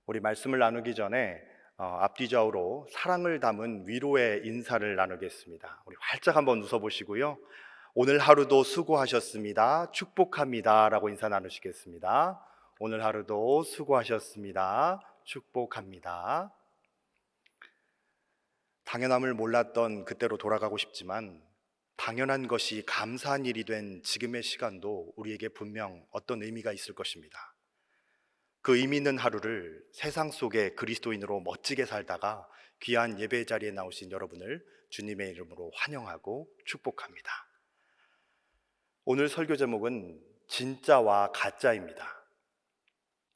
우리 말씀을 나누기 전에 앞뒤좌우로 사랑을 담은 위로의 인사를 나누겠습니다. 우리 활짝 한번 웃어보시고요. 오늘 하루도 수고하셨습니다. 축복합니다. 라고 인사 나누시겠습니다. 오늘 하루도 수고하셨습니다. 축복합니다. 당연함을 몰랐던 그때로 돌아가고 싶지만 당연한 것이 감사한 일이 된 지금의 시간도 우리에게 분명 어떤 의미가 있을 것입니다. 그 의미 있는 하루를 세상 속에 그리스도인으로 멋지게 살다가 귀한 예배 자리에 나오신 여러분을 주님의 이름으로 환영하고 축복합니다. 오늘 설교 제목은 진짜와 가짜입니다.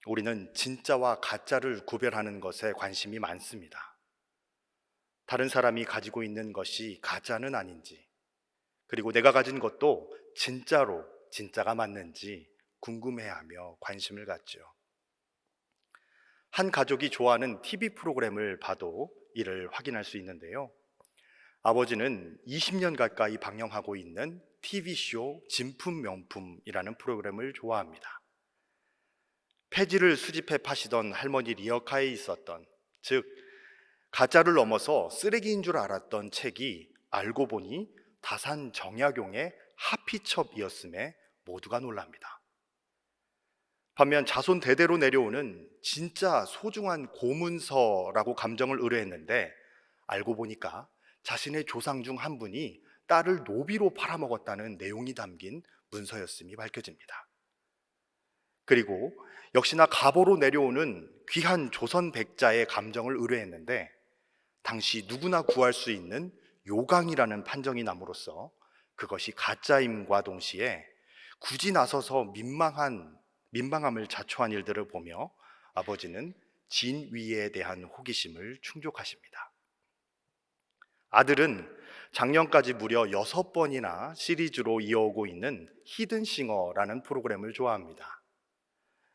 우리는 진짜와 가짜를 구별하는 것에 관심이 많습니다. 다른 사람이 가지고 있는 것이 가짜는 아닌지, 그리고 내가 가진 것도 진짜로 진짜가 맞는지 궁금해하며 관심을 갖죠. 한 가족이 좋아하는 TV 프로그램을 봐도 이를 확인할 수 있는데요. 아버지는 20년 가까이 방영하고 있는 TV쇼 진품명품이라는 프로그램을 좋아합니다. 폐지를 수집해 파시던 할머니 리어카에 있었던, 즉 가짜를 넘어서 쓰레기인 줄 알았던 책이 알고 보니 다산 정약용의 하피첩이었음에 모두가 놀랍니다. 반면 자손 대대로 내려오는 진짜 소중한 고문서라고 감정을 의뢰했는데 알고 보니까 자신의 조상 중 한 분이 딸을 노비로 팔아먹었다는 내용이 담긴 문서였음이 밝혀집니다. 그리고 역시나 가보로 내려오는 귀한 조선 백자의 감정을 의뢰했는데 당시 누구나 구할 수 있는 요강이라는 판정이 남으로써 그것이 가짜임과 동시에 굳이 나서서 민망함을 자초한 일들을 보며 아버지는 진위에 대한 호기심을 충족하십니다. 아들은 작년까지 무려 6번이나 시리즈로 이어오고 있는 히든싱어라는 프로그램을 좋아합니다.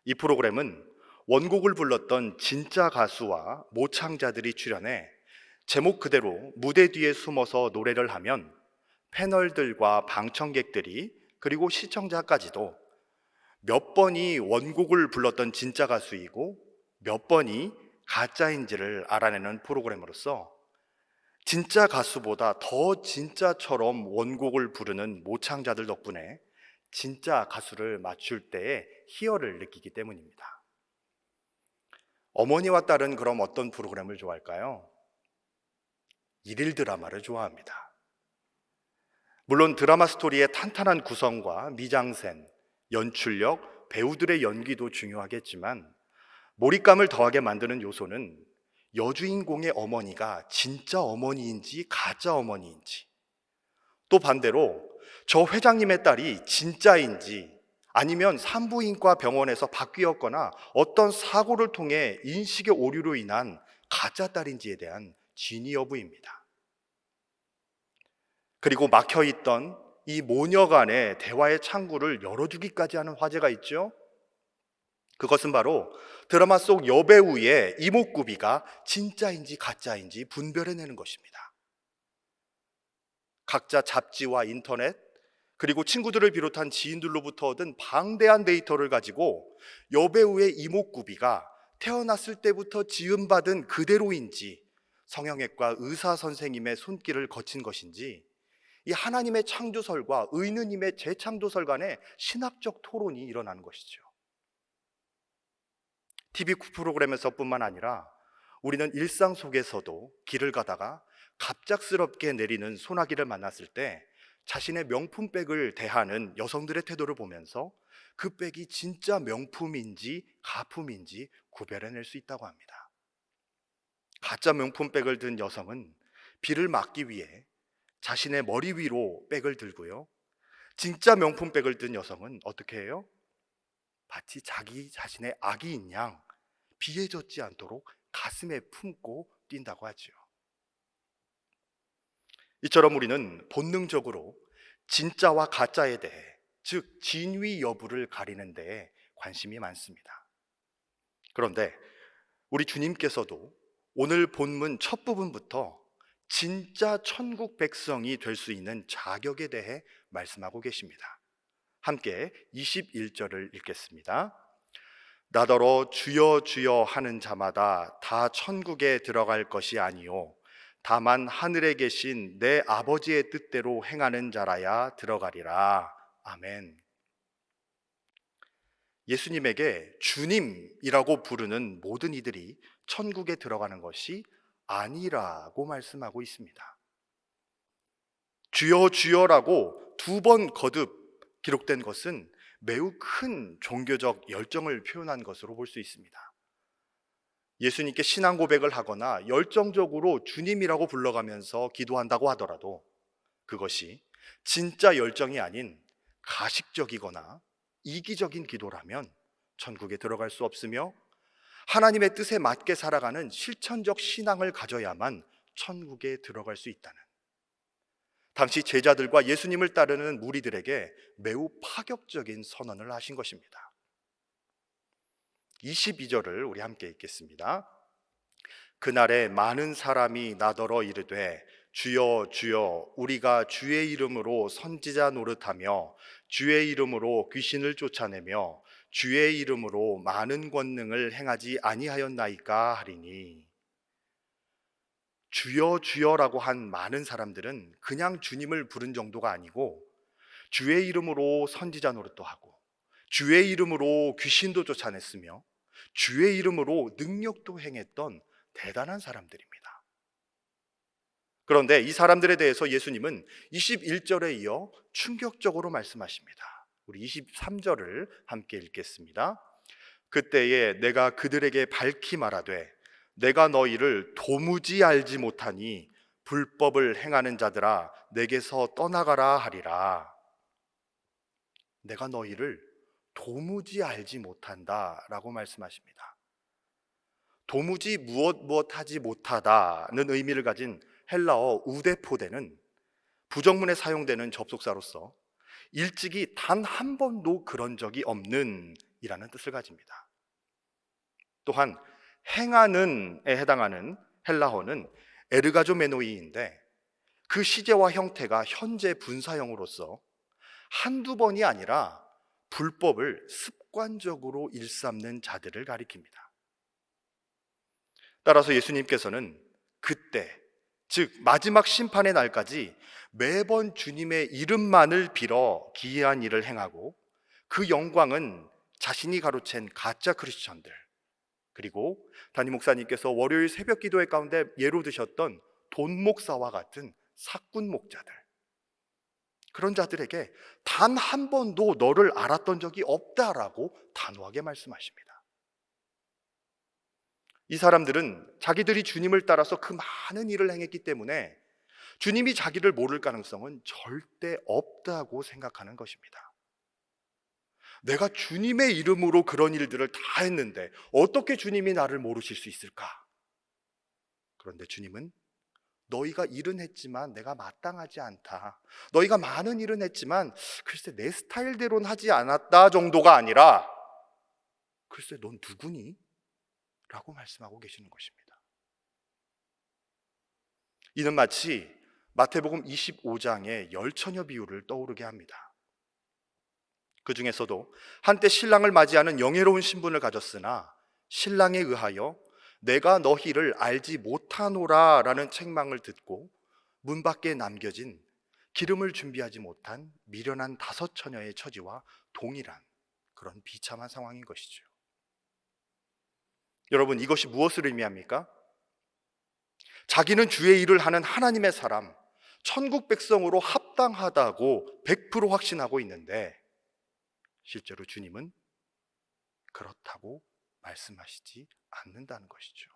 이 프로그램은 원곡을 불렀던 진짜 가수와 모창자들이 출연해 제목 그대로 무대 뒤에 숨어서 노래를 하면 패널들과 방청객들이 그리고 시청자까지도 몇 번이 원곡을 불렀던 진짜 가수이고 몇 번이 가짜인지를 알아내는 프로그램으로서 진짜 가수보다 더 진짜처럼 원곡을 부르는 모창자들 덕분에 진짜 가수를 맞출 때의 희열을 느끼기 때문입니다. 어머니와 딸은 그럼 어떤 프로그램을 좋아할까요? 일일 드라마를 좋아합니다. 물론 드라마 스토리의 탄탄한 구성과 미장센, 연출력, 배우들의 연기도 중요하겠지만 몰입감을 더하게 만드는 요소는 여주인공의 어머니가 진짜 어머니인지 가짜 어머니인지, 또 반대로 저 회장님의 딸이 진짜인지 아니면 산부인과 병원에서 바뀌었거나 어떤 사고를 통해 인식의 오류로 인한 가짜 딸인지에 대한 진위 여부입니다. 그리고 막혀있던 이 모녀 간의 대화의 창구를 열어주기까지 하는 화제가 있죠. 그것은 바로 드라마 속 여배우의 이목구비가 진짜인지 가짜인지 분별해내는 것입니다. 각자 잡지와 인터넷, 그리고 친구들을 비롯한 지인들로부터 얻은 방대한 데이터를 가지고 여배우의 이목구비가 태어났을 때부터 지음받은 그대로인지 성형외과 의사 선생님의 손길을 거친 것인지 이 하나님의 창조설과 의느님의 재창조설 간의 신학적 토론이 일어나는 것이죠. TV 프로그램에서뿐만 아니라 우리는 일상 속에서도 길을 가다가 갑작스럽게 내리는 소나기를 만났을 때 자신의 명품백을 대하는 여성들의 태도를 보면서 그 백이 진짜 명품인지 가품인지 구별해낼 수 있다고 합니다. 가짜 명품백을 든 여성은 비를 막기 위해 자신의 머리 위로 백을 들고요. 진짜 명품백을 든 여성은 어떻게 해요? 마치 자기 자신의 아기인 양 비에 젖지 않도록 가슴에 품고 뛴다고 하죠. 이처럼 우리는 본능적으로 진짜와 가짜에 대해, 즉 진위 여부를 가리는 데에 관심이 많습니다. 그런데 우리 주님께서도 오늘 본문 첫 부분부터 진짜 천국 백성이 될 수 있는 자격에 대해 말씀하고 계십니다. 함께 21절을 읽겠습니다. 나더러 주여 주여 하는 자마다 다 천국에 들어갈 것이 아니요 다만 하늘에 계신 내 아버지의 뜻대로 행하는 자라야 들어가리라. 아멘. 예수님에게 주님이라고 부르는 모든 이들이 천국에 들어가는 것이 아니라고 말씀하고 있습니다. 주여 주여라고 두 번 거듭 기록된 것은 매우 큰 종교적 열정을 표현한 것으로 볼 수 있습니다. 예수님께 신앙 고백을 하거나 열정적으로 주님이라고 불러가면서 기도한다고 하더라도 그것이 진짜 열정이 아닌 가식적이거나 이기적인 기도라면 천국에 들어갈 수 없으며, 하나님의 뜻에 맞게 살아가는 실천적 신앙을 가져야만 천국에 들어갈 수 있다는, 당시 제자들과 예수님을 따르는 무리들에게 매우 파격적인 선언을 하신 것입니다. 22절을 우리 함께 읽겠습니다. 그날에 많은 사람이 나더러 이르되 주여 주여 우리가 주의 이름으로 선지자 노릇하며 주의 이름으로 귀신을 쫓아내며 주의 이름으로 많은 권능을 행하지 아니하였나이까 하리니. 주여 주여라고 한 많은 사람들은 그냥 주님을 부른 정도가 아니고 주의 이름으로 선지자 노릇도 하고 주의 이름으로 귀신도 쫓아냈으며 주의 이름으로 능력도 행했던 대단한 사람들입니다. 그런데 이 사람들에 대해서 예수님은 21절에 이어 충격적으로 말씀하십니다. 우리 23절을 함께 읽겠습니다. 그때에 내가 그들에게 밝히 말하되 내가 너희를 도무지 알지 못하니 불법을 행하는 자들아 내게서 떠나가라 하리라. 내가 너희를 도무지 알지 못한다라고 말씀하십니다. 도무지 무엇하지 못하다는 의미를 가진 헬라어 우데포데는 부정문에 사용되는 접속사로서 일찍이 단 한 번도 그런 적이 없는 이라는 뜻을 가집니다. 또한 행하는에 해당하는 헬라어는 에르가조메노이인데 그 시제와 형태가 현재 분사형으로서 한두 번이 아니라 불법을 습관적으로 일삼는 자들을 가리킵니다. 따라서 예수님께서는 그때, 즉 마지막 심판의 날까지 매번 주님의 이름만을 빌어 기이한 일을 행하고 그 영광은 자신이 가로챈 가짜 크리스천들, 그리고 담임 목사님께서 월요일 새벽 기도회 가운데 예로 드셨던 돈 목사와 같은 사꾼 목자들, 그런 자들에게 단 한 번도 너를 알았던 적이 없다라고 단호하게 말씀하십니다. 이 사람들은 자기들이 주님을 따라서 그 많은 일을 행했기 때문에 주님이 자기를 모를 가능성은 절대 없다고 생각하는 것입니다. 내가 주님의 이름으로 그런 일들을 다 했는데 어떻게 주님이 나를 모르실 수 있을까? 그런데 주님은 너희가 일은 했지만 내가 마땅하지 않다, 너희가 많은 일은 했지만 글쎄 내 스타일대로는 하지 않았다 정도가 아니라 글쎄 넌 누구니? 라고 말씀하고 계시는 것입니다. 이는 마치 마태복음 25장의 열처녀 비유를 떠오르게 합니다. 그 중에서도 한때 신랑을 맞이하는 영예로운 신분을 가졌으나 신랑에 의하여 내가 너희를 알지 못하노라 라는 책망을 듣고 문 밖에 남겨진 기름을 준비하지 못한 미련한 다섯 처녀의 처지와 동일한 그런 비참한 상황인 것이죠. 여러분, 이것이 무엇을 의미합니까? 자기는 주의 일을 하는 하나님의 사람, 천국 백성으로 합당하다고 100% 확신하고 있는데 실제로 주님은 그렇다고 말씀하시지 않는다는 것이죠.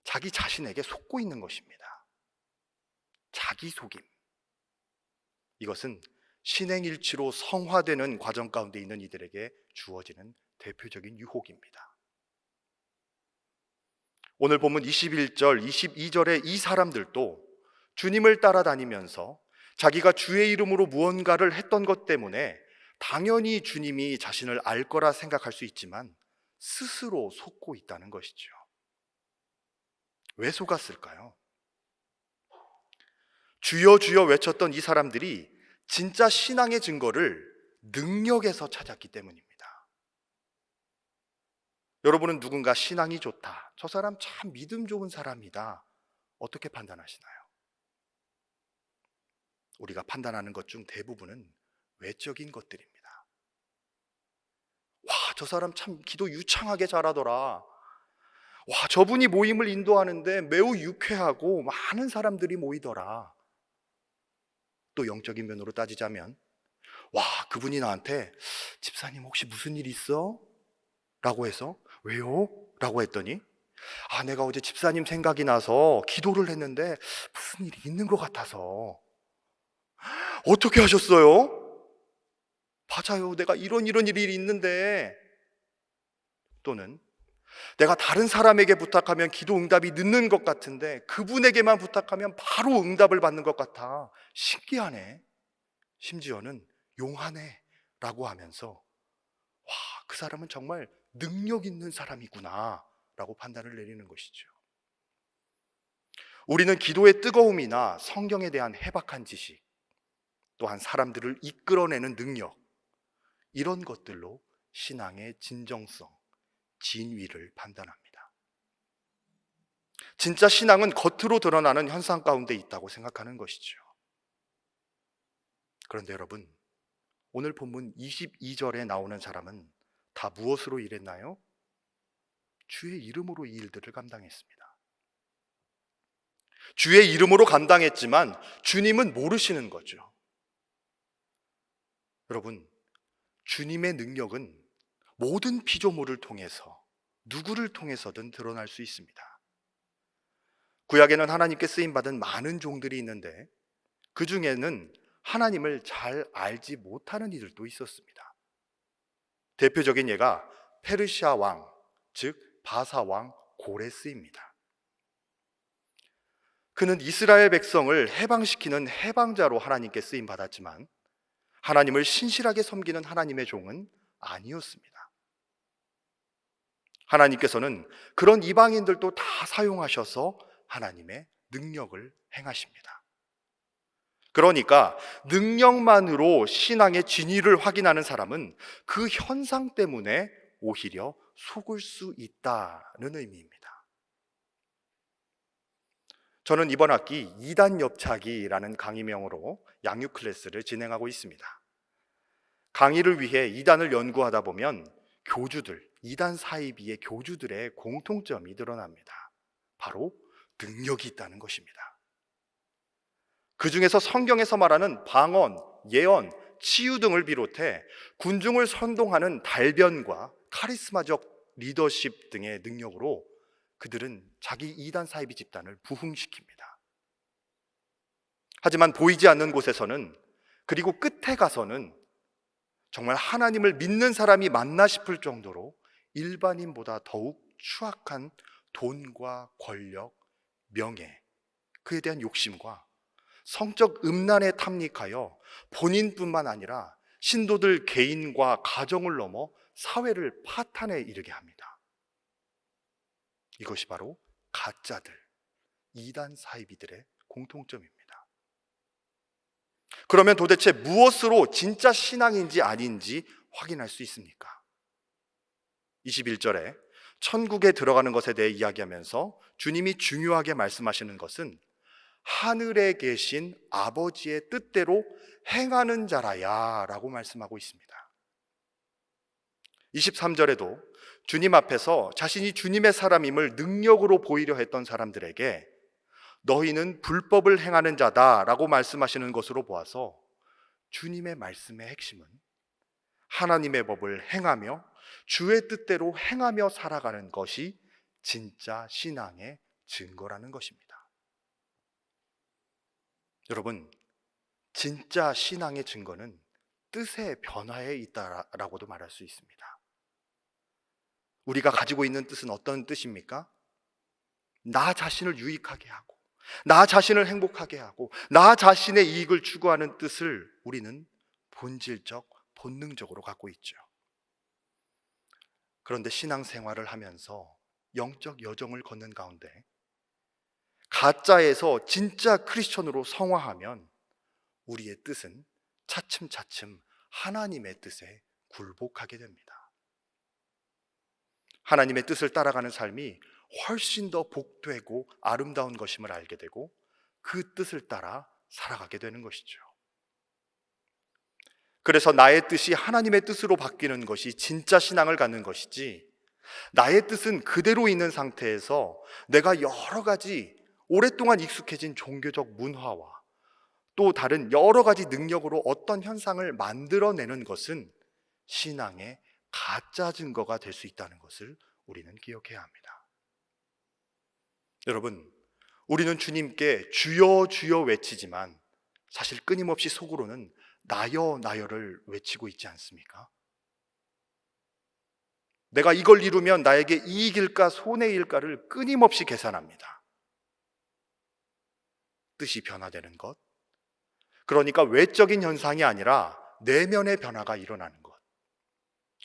자기 자신에게 속고 있는 것입니다. 자기 속임. 이것은 신행일치로 성화되는 과정 가운데 있는 이들에게 주어지는 대표적인 유혹입니다. 오늘 본문 21절, 22절의 이 사람들도 주님을 따라다니면서 자기가 주의 이름으로 무언가를 했던 것 때문에 당연히 주님이 자신을 알 거라 생각할 수 있지만 스스로 속고 있다는 것이죠. 왜 속았을까요? 주여 주여 외쳤던 이 사람들이 진짜 신앙의 증거를 능력에서 찾았기 때문입니다. 여러분은 누군가 신앙이 좋다, 저 사람 참 믿음 좋은 사람이다, 어떻게 판단하시나요? 우리가 판단하는 것 중 대부분은 외적인 것들입니다. 와, 저 사람 참 기도 유창하게 잘하더라. 와, 저분이 모임을 인도하는데 매우 유쾌하고 많은 사람들이 모이더라. 또 영적인 면으로 따지자면, 와, 그분이 나한테 집사님 혹시 무슨 일 있어? 라고 해서 왜요? 라고 했더니, 아, 내가 어제 집사님 생각이 나서 기도를 했는데 무슨 일이 있는 것 같아서. 어떻게 하셨어요? 맞아요, 내가 이런 일이 있는데. 또는 내가 다른 사람에게 부탁하면 기도 응답이 늦는 것 같은데 그분에게만 부탁하면 바로 응답을 받는 것 같아. 신기하네. 심지어는 용하네 라고 하면서, 와, 그 사람은 정말 능력 있는 사람이구나 라고 판단을 내리는 것이죠. 우리는 기도의 뜨거움이나 성경에 대한 해박한 지식, 또한 사람들을 이끌어내는 능력, 이런 것들로 신앙의 진정성, 진위를 판단합니다. 진짜 신앙은 겉으로 드러나는 현상 가운데 있다고 생각하는 것이죠. 그런데 여러분, 오늘 본문 22절에 나오는 사람은 다 무엇으로 일했나요? 주의 이름으로 이 일들을 감당했습니다. 주의 이름으로 감당했지만 주님은 모르시는 거죠. 여러분, 주님의 능력은 모든 피조물을 통해서, 누구를 통해서든 드러날 수 있습니다. 구약에는 하나님께 쓰임받은 많은 종들이 있는데 그 중에는 하나님을 잘 알지 못하는 이들도 있었습니다. 대표적인 예가 페르시아 왕, 즉 바사 왕 고레스입니다. 그는 이스라엘 백성을 해방시키는 해방자로 하나님께 쓰임받았지만 하나님을 신실하게 섬기는 하나님의 종은 아니었습니다. 하나님께서는 그런 이방인들도 다 사용하셔서 하나님의 능력을 행하십니다. 그러니까 능력만으로 신앙의 진위를 확인하는 사람은 그 현상 때문에 오히려 속을 수 있다는 의미입니다. 저는 이번 학기 2단 엽차기라는 강의명으로 양육 클래스를 진행하고 있습니다. 강의를 위해 2단을 연구하다 보면 교주들, 2단 사이비의 교주들의 공통점이 드러납니다. 바로 능력이 있다는 것입니다. 그 중에서 성경에서 말하는 방언, 예언, 치유 등을 비롯해 군중을 선동하는 달변과 카리스마적 리더십 등의 능력으로 그들은 자기 이단 사이비 집단을 부흥시킵니다. 하지만 보이지 않는 곳에서는, 그리고 끝에 가서는 정말 하나님을 믿는 사람이 맞나 싶을 정도로 일반인보다 더욱 추악한 돈과 권력, 명예, 그에 대한 욕심과 성적 음란에 탐닉하여 본인뿐만 아니라 신도들 개인과 가정을 넘어 사회를 파탄에 이르게 합니다. 이것이 바로 가짜들, 이단 사이비들의 공통점입니다. 그러면 도대체 무엇으로 진짜 신앙인지 아닌지 확인할 수 있습니까? 21절에 천국에 들어가는 것에 대해 이야기하면서 주님이 중요하게 말씀하시는 것은 하늘에 계신 아버지의 뜻대로 행하는 자라야 라고 말씀하고 있습니다. 23절에도 주님 앞에서 자신이 주님의 사람임을 능력으로 보이려 했던 사람들에게 너희는 불법을 행하는 자다 라고 말씀하시는 것으로 보아서 주님의 말씀의 핵심은 하나님의 법을 행하며 주의 뜻대로 행하며 살아가는 것이 진짜 신앙의 증거라는 것입니다. 여러분, 진짜 신앙의 증거는 뜻의 변화에 있다라고도 말할 수 있습니다. 우리가 가지고 있는 뜻은 어떤 뜻입니까? 나 자신을 유익하게 하고, 나 자신을 행복하게 하고, 나 자신의 이익을 추구하는 뜻을 우리는 본질적, 본능적으로 갖고 있죠. 그런데 신앙생활을 하면서 영적 여정을 걷는 가운데 가짜에서 진짜 크리스천으로 성화하면 우리의 뜻은 차츰차츰 하나님의 뜻에 굴복하게 됩니다. 하나님의 뜻을 따라가는 삶이 훨씬 더 복되고 아름다운 것임을 알게 되고 그 뜻을 따라 살아가게 되는 것이죠. 그래서 나의 뜻이 하나님의 뜻으로 바뀌는 것이 진짜 신앙을 갖는 것이지, 나의 뜻은 그대로 있는 상태에서 내가 여러 가지 오랫동안 익숙해진 종교적 문화와 또 다른 여러 가지 능력으로 어떤 현상을 만들어내는 것은 신앙의 가짜 증거가 될 수 있다는 것을 우리는 기억해야 합니다. 여러분, 우리는 주님께 주여 주여 외치지만 사실 끊임없이 속으로는 나여 나여를 외치고 있지 않습니까? 내가 이걸 이루면 나에게 이익일까 손해일까를 끊임없이 계산합니다. 뜻이 변화되는 것, 그러니까 외적인 현상이 아니라 내면의 변화가 일어나는 것,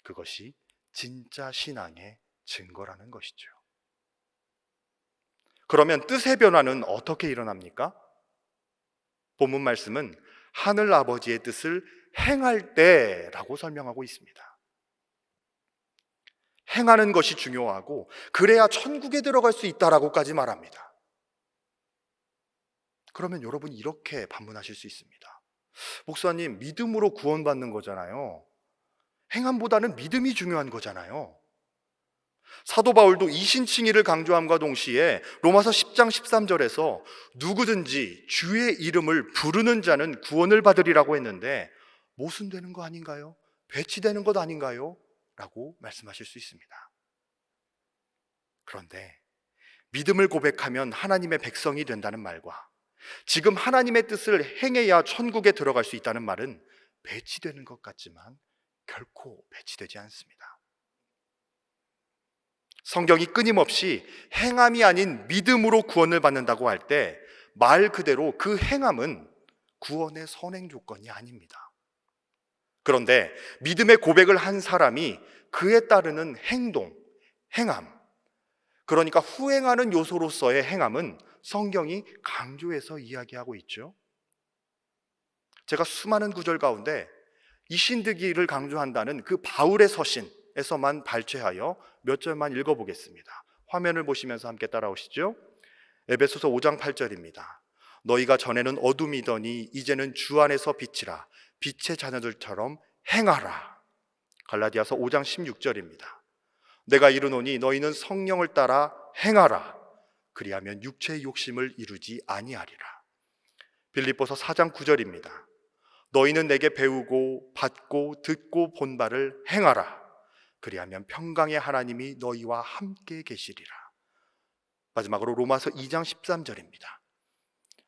그것이 진짜 신앙의 증거라는 것이죠. 그러면 뜻의 변화는 어떻게 일어납니까? 본문 말씀은 하늘 아버지의 뜻을 행할 때라고 설명하고 있습니다. 행하는 것이 중요하고 그래야 천국에 들어갈 수 있다라고까지 말합니다. 그러면 여러분 이렇게 반문하실 수 있습니다. 목사님, 믿음으로 구원받는 거잖아요. 행함보다는 믿음이 중요한 거잖아요. 사도 바울도 이신칭의를 강조함과 동시에 로마서 10장 13절에서 누구든지 주의 이름을 부르는 자는 구원을 받으리라고 했는데 모순되는 거 아닌가요? 배치되는 것 아닌가요? 라고 말씀하실 수 있습니다. 그런데 믿음을 고백하면 하나님의 백성이 된다는 말과 지금 하나님의 뜻을 행해야 천국에 들어갈 수 있다는 말은 배치되는 것 같지만 결코 배치되지 않습니다. 성경이 끊임없이 행함이 아닌 믿음으로 구원을 받는다고 할 때 말 그대로 그 행함은 구원의 선행 조건이 아닙니다. 그런데 믿음의 고백을 한 사람이 그에 따르는 행동, 행함, 그러니까 후행하는 요소로서의 행함은 성경이 강조해서 이야기하고 있죠. 제가 수많은 구절 가운데 이신득이를 강조한다는 그 바울의 서신에서만 발췌하여 몇 절만 읽어보겠습니다. 화면을 보시면서 함께 따라오시죠. 에베소서 5장 8절입니다. 너희가 전에는 어둠이더니 이제는 주 안에서 빛이라 빛의 자녀들처럼 행하라. 갈라디아서 5장 16절입니다. 내가 이르노니 너희는 성령을 따라 행하라. 그리하면 육체의 욕심을 이루지 아니하리라. 빌립보서 4장 9절입니다. 너희는 내게 배우고 받고 듣고 본 바를 행하라. 그리하면 평강의 하나님이 너희와 함께 계시리라. 마지막으로 로마서 2장 13절입니다.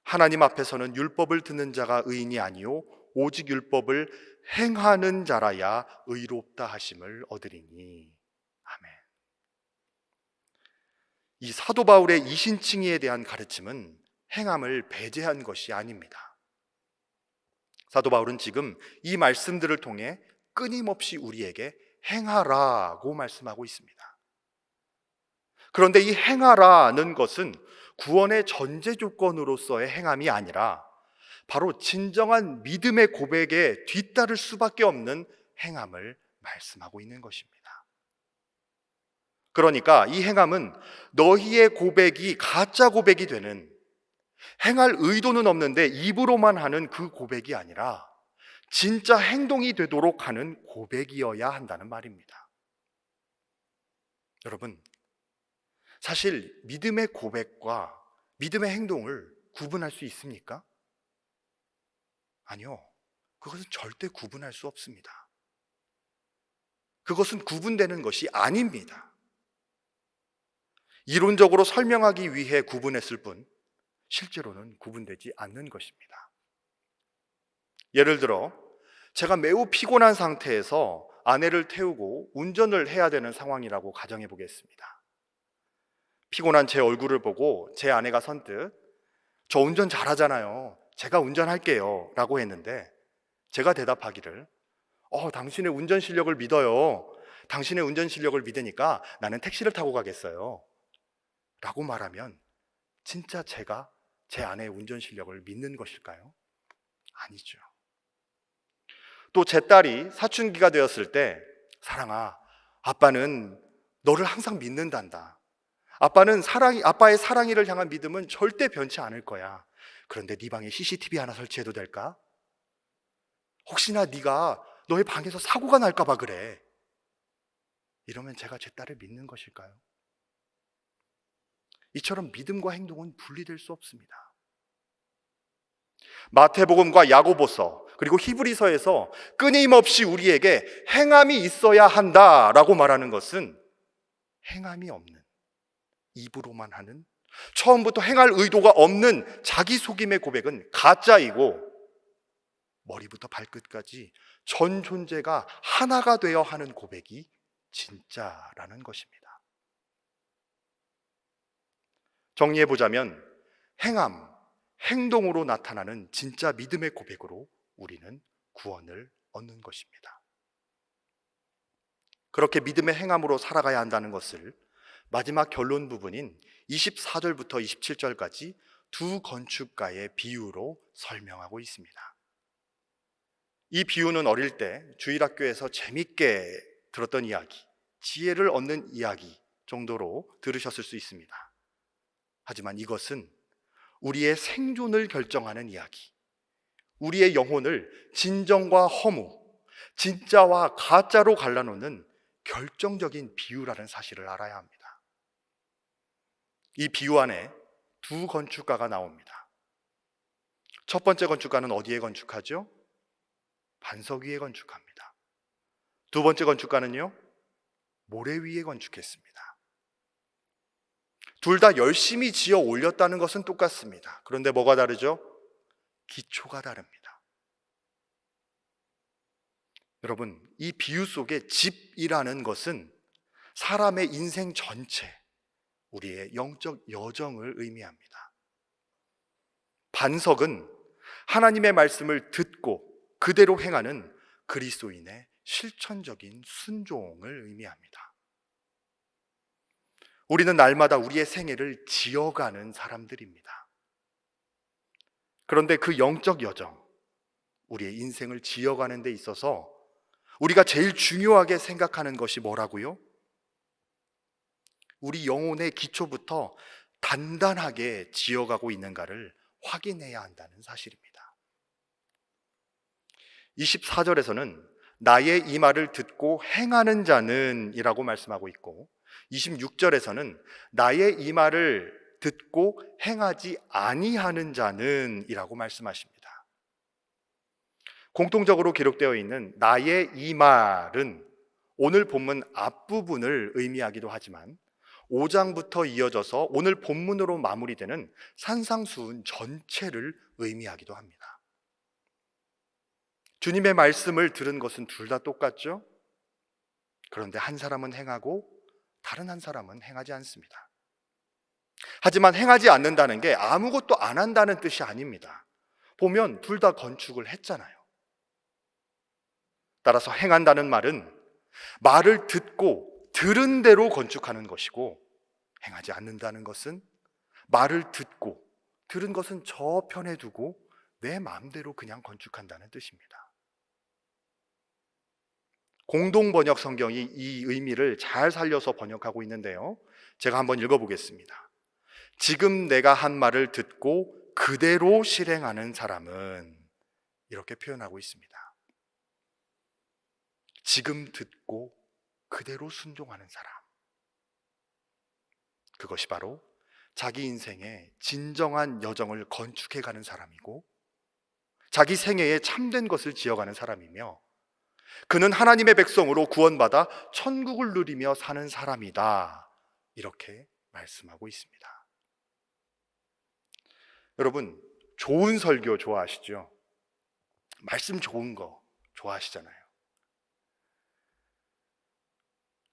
하나님 앞에서는 율법을 듣는 자가 의인이 아니요 오직 율법을 행하는 자라야 의롭다 하심을 얻으리니. 아멘. 이 사도 바울의 이신칭의에 대한 가르침은 행함을 배제한 것이 아닙니다. 사도 바울은 지금 이 말씀들을 통해 끊임없이 우리에게 행하라고 말씀하고 있습니다. 그런데 이 행하라는 것은 구원의 전제 조건으로서의 행함이 아니라 바로 진정한 믿음의 고백에 뒤따를 수밖에 없는 행함을 말씀하고 있는 것입니다. 그러니까 이 행함은 너희의 고백이 가짜 고백이 되는, 행할 의도는 없는데 입으로만 하는 그 고백이 아니라 진짜 행동이 되도록 하는 고백이어야 한다는 말입니다. 여러분, 사실 믿음의 고백과 믿음의 행동을 구분할 수 있습니까? 아니요. 그것은 절대 구분할 수 없습니다. 그것은 구분되는 것이 아닙니다. 이론적으로 설명하기 위해 구분했을 뿐 실제로는 구분되지 않는 것입니다. 예를 들어 제가 매우 피곤한 상태에서 아내를 태우고 운전을 해야 되는 상황이라고 가정해 보겠습니다. 피곤한 제 얼굴을 보고 제 아내가 선뜻 저 운전 잘하잖아요. 제가 운전할게요 라고 했는데 제가 대답하기를 당신의 운전 실력을 믿어요. 당신의 운전 실력을 믿으니까 나는 택시를 타고 가겠어요 라고 말하면 진짜 제가 제 아내의 운전 실력을 믿는 것일까요? 아니죠. 또 제 딸이 사춘기가 되었을 때 사랑아, 아빠는 너를 항상 믿는단다. 아빠의 사랑이를 향한 믿음은 절대 변치 않을 거야. 그런데 네 방에 CCTV 하나 설치해도 될까? 혹시나 네가 너의 방에서 사고가 날까 봐 그래. 이러면 제가 제 딸을 믿는 것일까요? 이처럼 믿음과 행동은 분리될 수 없습니다. 마태복음과 야고보서 그리고 히브리서에서 끊임없이 우리에게 행함이 있어야 한다라고 말하는 것은 행함이 없는, 입으로만 하는, 처음부터 행할 의도가 없는 자기속임의 고백은 가짜이고, 머리부터 발끝까지 전 존재가 하나가 되어 하는 고백이 진짜라는 것입니다. 정리해보자면 행함, 행동으로 나타나는 진짜 믿음의 고백으로 우리는 구원을 얻는 것입니다. 그렇게 믿음의 행함으로 살아가야 한다는 것을 마지막 결론 부분인 24절부터 27절까지 두 건축가의 비유로 설명하고 있습니다. 이 비유는 어릴 때 주일학교에서 재밌게 들었던 이야기, 지혜를 얻는 이야기 정도로 들으셨을 수 있습니다. 하지만 이것은 우리의 생존을 결정하는 이야기, 우리의 영혼을 진정과 허무, 진짜와 가짜로 갈라놓는 결정적인 비유라는 사실을 알아야 합니다. 이 비유 안에 두 건축가가 나옵니다. 첫 번째 건축가는 어디에 건축하죠? 반석 위에 건축합니다. 두 번째 건축가는요? 모래 위에 건축했습니다. 둘 다 열심히 지어 올렸다는 것은 똑같습니다. 그런데 뭐가 다르죠? 기초가 다릅니다. 여러분, 이 비유 속에 집이라는 것은 사람의 인생 전체, 우리의 영적 여정을 의미합니다. 반석은 하나님의 말씀을 듣고 그대로 행하는 그리스도인의 실천적인 순종을 의미합니다. 우리는 날마다 우리의 생애를 지어가는 사람들입니다. 그런데 그 영적 여정, 우리의 인생을 지어가는 데 있어서 우리가 제일 중요하게 생각하는 것이 뭐라고요? 우리 영혼의 기초부터 단단하게 지어가고 있는가를 확인해야 한다는 사실입니다. 24절에서는 나의 이 말을 듣고 행하는 자는 이라고 말씀하고 있고, 26절에서는 나의 이 말을 듣고 행하지 아니하는 자는 이라고 말씀하십니다. 공통적으로 기록되어 있는 나의 이 말은 오늘 본문 앞부분을 의미하기도 하지만 5장부터 이어져서 오늘 본문으로 마무리되는 산상수훈 전체를 의미하기도 합니다. 주님의 말씀을 들은 것은 둘 다 똑같죠? 그런데 한 사람은 행하고 다른 한 사람은 행하지 않습니다. 하지만 행하지 않는다는 게 아무것도 안 한다는 뜻이 아닙니다. 보면 둘 다 건축을 했잖아요. 따라서 행한다는 말은 말을 듣고 들은 대로 건축하는 것이고, 행하지 않는다는 것은 말을 듣고 들은 것은 저편에 두고 내 마음대로 그냥 건축한다는 뜻입니다. 공동번역 성경이 이 의미를 잘 살려서 번역하고 있는데요, 제가 한번 읽어보겠습니다. 지금 내가 한 말을 듣고 그대로 실행하는 사람은, 이렇게 표현하고 있습니다. 지금 듣고 그대로 순종하는 사람, 그것이 바로 자기 인생의 진정한 여정을 건축해가는 사람이고, 자기 생애에 참된 것을 지어가는 사람이며, 그는 하나님의 백성으로 구원받아 천국을 누리며 사는 사람이다, 이렇게 말씀하고 있습니다. 여러분, 좋은 설교 좋아하시죠? 말씀 좋은 거 좋아하시잖아요.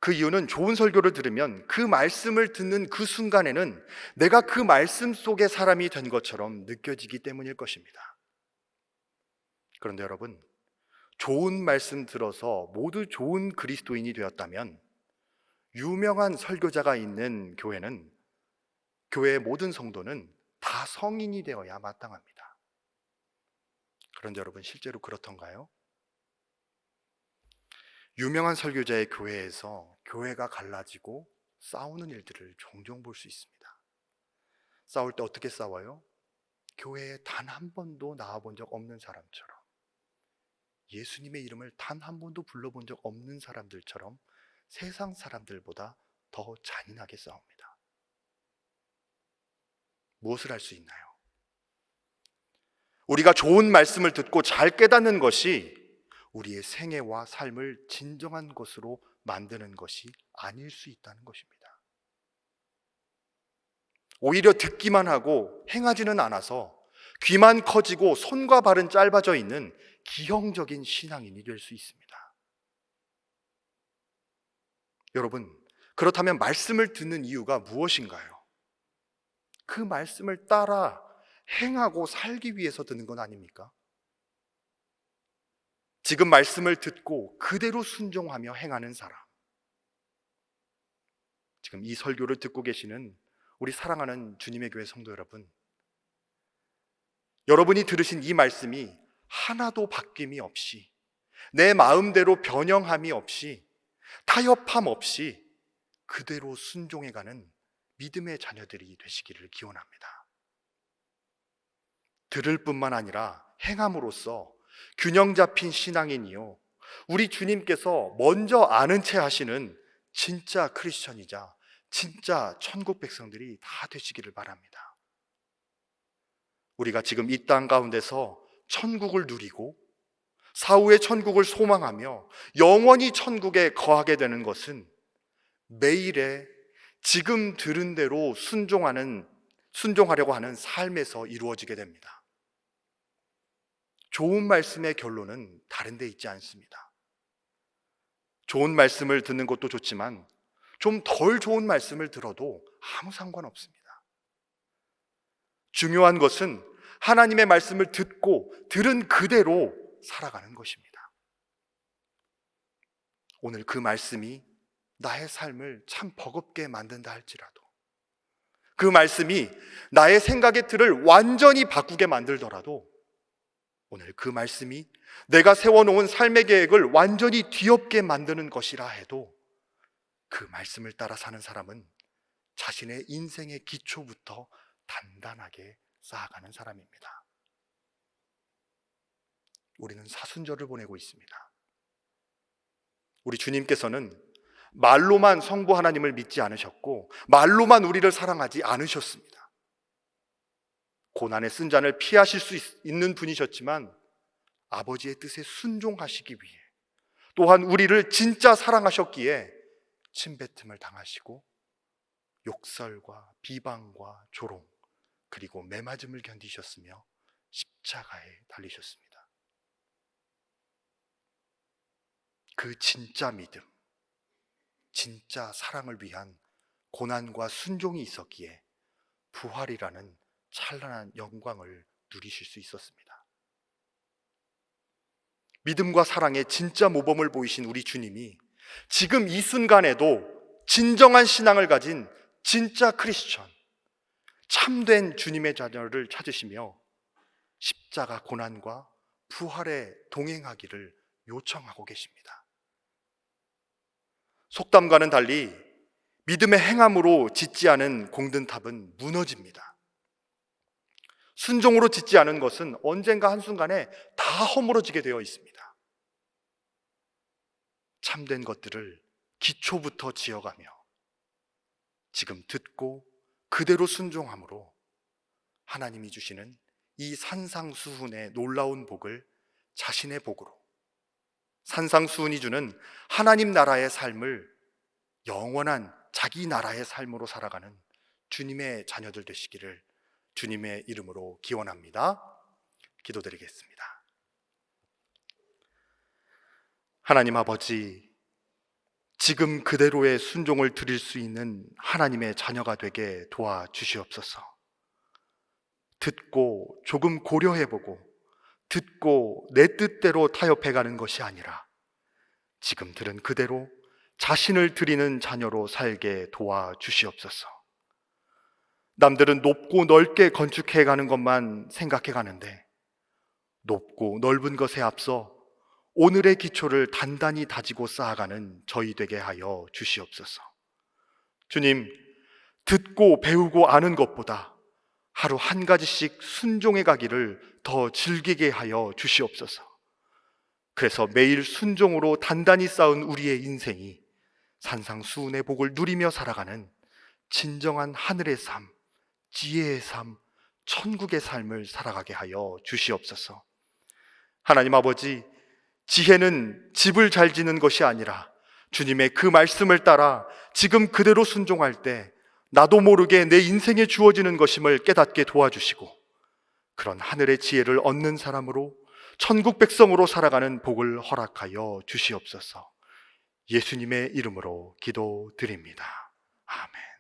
그 이유는 좋은 설교를 들으면 그 말씀을 듣는 그 순간에는 내가 그 말씀 속의 사람이 된 것처럼 느껴지기 때문일 것입니다. 그런데 여러분, 좋은 말씀 들어서 모두 좋은 그리스도인이 되었다면 유명한 설교자가 있는 교회는, 교회의 모든 성도는 다 성인이 되어야 마땅합니다. 그런데 여러분, 실제로 그렇던가요? 유명한 설교자의 교회에서 교회가 갈라지고 싸우는 일들을 종종 볼 수 있습니다. 싸울 때 어떻게 싸워요? 교회에 단 한 번도 나와본 적 없는 사람처럼, 예수님의 이름을 단 한 번도 불러본 적 없는 사람들처럼 세상 사람들보다 더 잔인하게 싸웁니다. 무엇을 할 수 있나요? 우리가 좋은 말씀을 듣고 잘 깨닫는 것이 우리의 생애와 삶을 진정한 것으로 만드는 것이 아닐 수 있다는 것입니다. 오히려 듣기만 하고 행하지는 않아서 귀만 커지고 손과 발은 짧아져 있는 기형적인 신앙인이 될 수 있습니다. 여러분, 그렇다면 말씀을 듣는 이유가 무엇인가요? 그 말씀을 따라 행하고 살기 위해서 듣는 건 아닙니까? 지금 말씀을 듣고 그대로 순종하며 행하는 사람, 지금 이 설교를 듣고 계시는 우리 사랑하는 주님의 교회 성도 여러분, 여러분이 들으신 이 말씀이 하나도 바뀜이 없이, 내 마음대로 변형함이 없이, 타협함 없이 그대로 순종해가는 믿음의 자녀들이 되시기를 기원합니다. 들을 뿐만 아니라 행함으로써 균형 잡힌 신앙인이요, 우리 주님께서 먼저 아는 채 하시는 진짜 크리스천이자 진짜 천국 백성들이 다 되시기를 바랍니다. 우리가 지금 이 땅 가운데서 천국을 누리고 사후의 천국을 소망하며 영원히 천국에 거하게 되는 것은 매일의 지금 들은 대로 순종하려고 하는 삶에서 이루어지게 됩니다. 좋은 말씀의 결론은 다른 데 있지 않습니다. 좋은 말씀을 듣는 것도 좋지만 좀 덜 좋은 말씀을 들어도 아무 상관없습니다. 중요한 것은 하나님의 말씀을 듣고 들은 그대로 살아가는 것입니다. 오늘 그 말씀이 나의 삶을 참 버겁게 만든다 할지라도, 그 말씀이 나의 생각의 틀을 완전히 바꾸게 만들더라도, 오늘 그 말씀이 내가 세워놓은 삶의 계획을 완전히 뒤엎게 만드는 것이라 해도 그 말씀을 따라 사는 사람은 자신의 인생의 기초부터 단단하게 쌓아가는 사람입니다. 우리는 사순절을 보내고 있습니다. 우리 주님께서는 말로만 성부 하나님을 믿지 않으셨고 말로만 우리를 사랑하지 않으셨습니다. 고난의 쓴 잔을 피하실 수 있는 분이셨지만 아버지의 뜻에 순종하시기 위해, 또한 우리를 진짜 사랑하셨기에 침뱉음을 당하시고 욕설과 비방과 조롱, 그리고 매맞음을 견디셨으며 십자가에 달리셨습니다. 그 진짜 믿음, 진짜 사랑을 위한 고난과 순종이 있었기에 부활이라는 찬란한 영광을 누리실 수 있었습니다. 믿음과 사랑의 진짜 모범을 보이신 우리 주님이 지금 이 순간에도 진정한 신앙을 가진 진짜 크리스천, 참된 주님의 자녀를 찾으시며 십자가 고난과 부활에 동행하기를 요청하고 계십니다. 속담과는 달리 믿음의 행함으로 짓지 않은 공든탑은 무너집니다. 순종으로 짓지 않은 것은 언젠가 한순간에 다 허물어지게 되어 있습니다. 참된 것들을 기초부터 지어가며 지금 듣고 그대로 순종함으로 하나님이 주시는 이 산상수훈의 놀라운 복을 자신의 복으로, 산상수훈이 주는 하나님 나라의 삶을 영원한 자기 나라의 삶으로 살아가는 주님의 자녀들 되시기를 주님의 이름으로 기원합니다. 기도드리겠습니다. 하나님 아버지, 지금 그대로의 순종을 드릴 수 있는 하나님의 자녀가 되게 도와주시옵소서. 듣고 조금 고려해보고 듣고 내 뜻대로 타협해가는 것이 아니라 지금 들은 그대로 자신을 드리는 자녀로 살게 도와주시옵소서. 남들은 높고 넓게 건축해가는 것만 생각해가는데 높고 넓은 것에 앞서 오늘의 기초를 단단히 다지고 쌓아가는 저희 되게 하여 주시옵소서. 주님, 듣고 배우고 아는 것보다 하루 한 가지씩 순종해 가기를 더 즐기게 하여 주시옵소서. 그래서 매일 순종으로 단단히 쌓은 우리의 인생이 산상수훈의 복을 누리며 살아가는 진정한 하늘의 삶, 지혜의 삶, 천국의 삶을 살아가게 하여 주시옵소서. 하나님 아버지, 지혜는 집을 잘 지는 것이 아니라 주님의 그 말씀을 따라 지금 그대로 순종할 때 나도 모르게 내 인생에 주어지는 것임을 깨닫게 도와주시고, 그런 하늘의 지혜를 얻는 사람으로 천국 백성으로 살아가는 복을 허락하여 주시옵소서. 예수님의 이름으로 기도드립니다. 아멘.